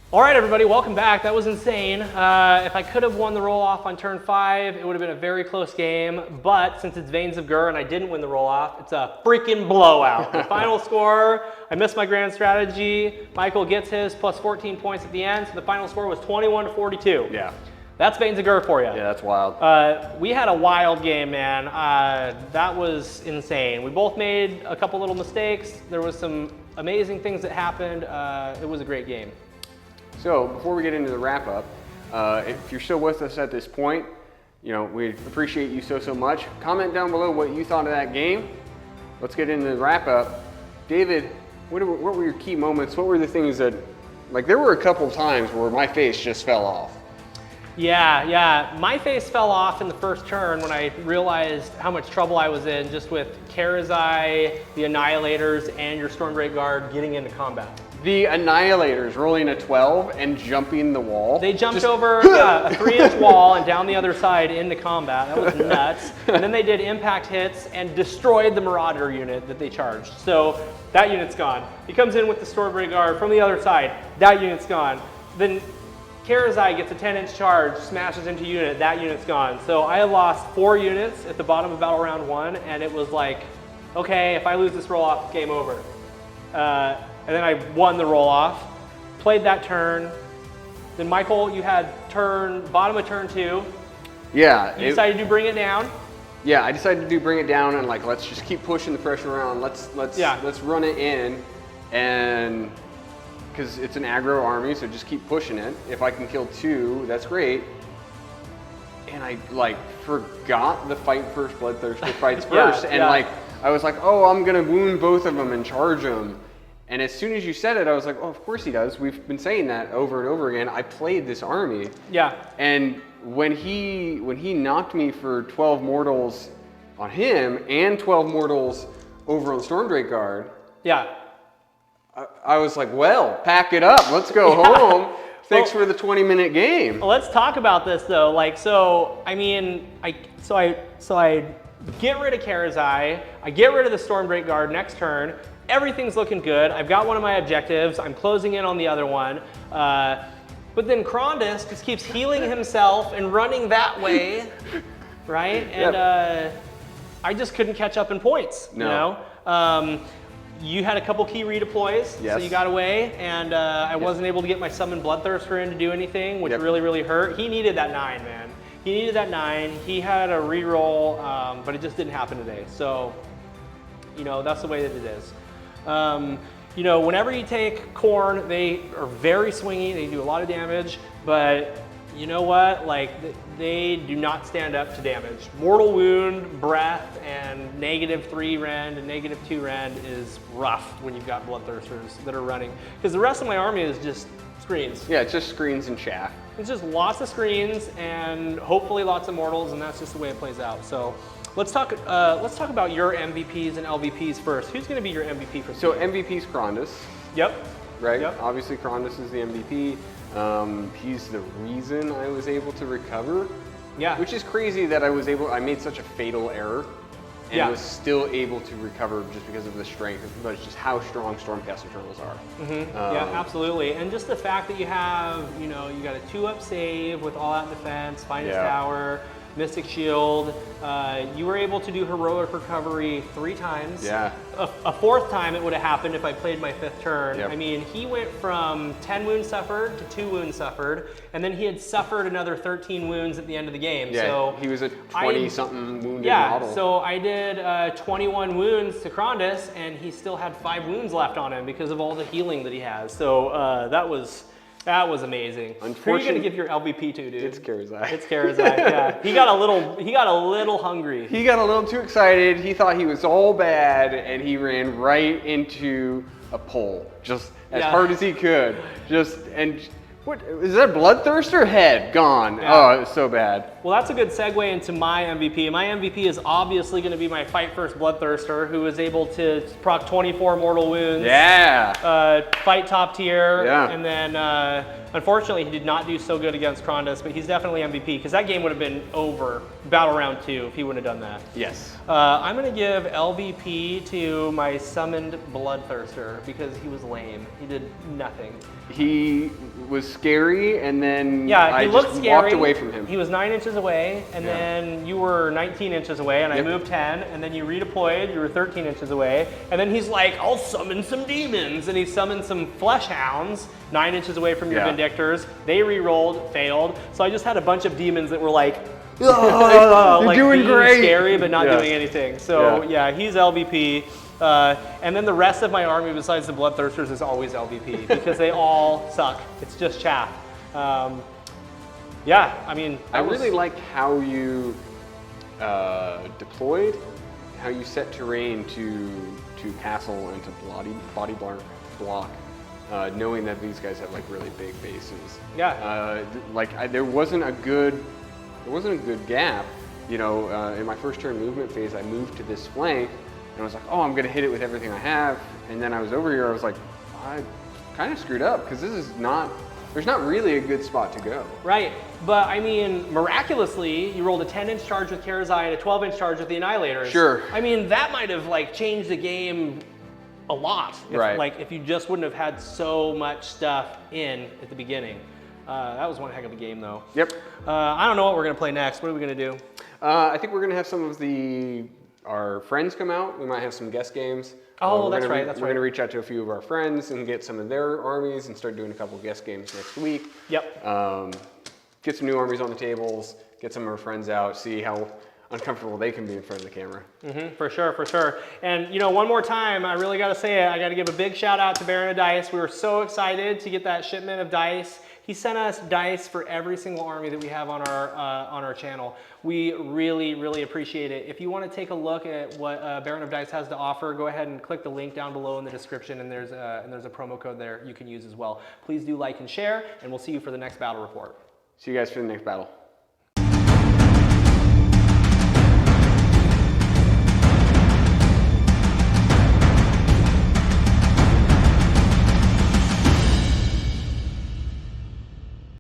All right, everybody, welcome back. That was insane. If I could have won the roll-off on turn 5, it would have been a very close game. But since it's Veins of Ghur and I didn't win the roll-off, it's a freaking blowout. The final score, I missed my grand strategy. Michael gets his plus 14 points at the end, so the final score was 21 to 42. Yeah. That's Veins of Ghur for you. Yeah, that's wild. We had a wild game, man. That was insane. We both made a couple little mistakes. There was some amazing things that happened. It was a great game. So before we get into the wrap up, if you're still with us at this point, you know, we appreciate you so much. Comment down below what you thought of that game. Let's get into the wrap up. David, what were your key moments? What were the things that, like, there were a couple of times where my face just fell off. Yeah. My face fell off in the first turn when I realized how much trouble I was in just with Karazai, the Annihilators, and your Stormcast Guard getting into combat. The Annihilators rolling a 12 and jumping the wall. They jumped over a 3-inch wall and down the other side into combat. That was nuts. And then they did impact hits and destroyed the Marauder unit that they charged. So that unit's gone. He comes in with the Stormcast Guard from the other side. That unit's gone. Then Karazai gets a 10-inch charge, smashes into unit. That unit's gone. So I lost 4 units at the bottom of Battle Round 1, and it was like, okay, if I lose this roll-off, game over. And then I won the roll-off, played that turn. Then Michael, you had bottom of turn 2. Yeah. You decided to bring it down. Yeah, I decided to bring it down and like, let's just keep pushing the pressure around. Let's run it in, and because it's an aggro army, so just keep pushing it. If I can kill 2, that's great. And I like forgot the fight first, Bloodthirster fights first, and like I was like, oh, I'm gonna wound both of them and charge them. And as soon as you said it, I was like, oh, of course he does. We've been saying that over and over again. I played this army. Yeah. And when he knocked me for 12 mortals on him and 12 mortals over on the Stormcast Guard. Yeah. I was like, well, pack it up. Let's go home. Thanks for the 20-minute game. Let's talk about this though. Like, so I mean, I get rid of Karazai, I get rid of the Stormbreak Guard next turn. Everything's looking good. I've got one of my objectives. I'm closing in on the other one. But then Krondys just keeps healing himself and running that way, right? And I just couldn't catch up in points. No. You know? You had a couple key redeploys, yes. so you got away, and I wasn't able to get my summon Bloodthirster in to do anything, which really, really hurt. He needed that 9, man. He needed that 9. He had a reroll, but it just didn't happen today. So, you know, that's the way that it is. You know, whenever you take Khorne, they are very swingy. They do a lot of damage, but you know what? Like, they do not stand up to damage. Mortal Wound, Breath, and -3 rend and -2 rend is rough when you've got Bloodthirsters that are running. Because the rest of my army is just screens. Yeah, it's just screens and chaff. It's just lots of screens and hopefully lots of mortals, and that's just the way it plays out. So let's talk about your MVPs and LVPs first. Who's going to be your MVP for? So MVP's Krondys. Yep. Right. Yep. Obviously, Krondys is the MVP. He's the reason I was able to recover. Yeah. Which is crazy that I made such a fatal error and was still able to recover just because of the strength, but it's just how strong Stormcast Eternals are. Yeah, absolutely. And just the fact that you have, you know, you got a 2-up save with all-out defense, Finest Tower, Mystic Shield. You were able to do heroic recovery 3 times. Yeah. A 4th time it would have happened if I played my 5th turn. Yep. I mean, he went from 10 wounds suffered to 2 wounds suffered, and then he had suffered another 13 wounds at the end of the game. Yeah, so he was a 20-something wounded model. So I did 21 wounds to Krondys, and he still had 5 wounds left on him because of all the healing that he has. So that was amazing. Who are you gonna give your LVP to, dude? It's Karazai. It's Karazai. Yeah, he got a little hungry. He got a little too excited. He thought he was all bad, and he ran right into a pole, just as hard as he could. What is that? Bloodthirster head gone. Yeah. Oh, it was so bad. Well, that's a good segue into my MVP. My MVP is obviously going to be my Fight First Bloodthirster, who was able to proc 24 mortal wounds. Yeah. Fight top tier. Yeah. And then, unfortunately, he did not do so good against Krondys, but he's definitely MVP because that game would have been over battle round 2 if he wouldn't have done that. Yes. I'm going to give LVP to my summoned Bloodthirster because he was lame. He did nothing. He was scary, and then I just walked away from him. He was 9 inches away, and then you were 19 inches away, and I moved 10, and then you redeployed, you were 13 inches away, and then he's like, I'll summon some demons, and he summoned some flesh hounds 9 inches away from your Vindictors. They re-rolled, failed, so I just had a bunch of demons that were like, You're doing great. Scary, but not doing anything. So yeah, he's LVP. And then the rest of my army besides the Bloodthirsters is always LVP because they all suck. It's just chaff. Yeah, I mean, I really like how you deployed, how you set terrain to castle and to body block, knowing that these guys have like really big bases. Yeah. There wasn't a good gap. You know, in my first turn movement phase, I moved to this flank. And I was like, oh, I'm gonna hit it with everything I have. And then I was over here, I was like, I kind of screwed up because there's not really a good spot to go. Right, but I mean, miraculously, you rolled a 10-inch charge with Karazai and a 12-inch charge with the Annihilators. Sure. I mean, that might have like changed the game a lot. If you just wouldn't have had so much stuff in at the beginning. That was one heck of a game though. Yep. I don't know what we're gonna play next. What are we gonna do? I think we're gonna have some of our friends come out. We might have some guest games. Oh, that's right. We're going to reach out to a few of our friends and get some of their armies and start doing a couple guest games next week. Yep. Get some new armies on the tables, get some of our friends out, see how uncomfortable they can be in front of the camera. For sure, for sure. And you know, one more time, I really got to say it. I got to give a big shout out to Baron of Dice. We were so excited to get that shipment of dice. He sent us dice for every single army that we have on our channel. We really, really appreciate it. If you want to take a look at what Baron of Dice has to offer, go ahead and click the link down below in the description, and there's a promo code there you can use as well. Please do like and share, and we'll see you for the next battle report. See you guys for the next battle.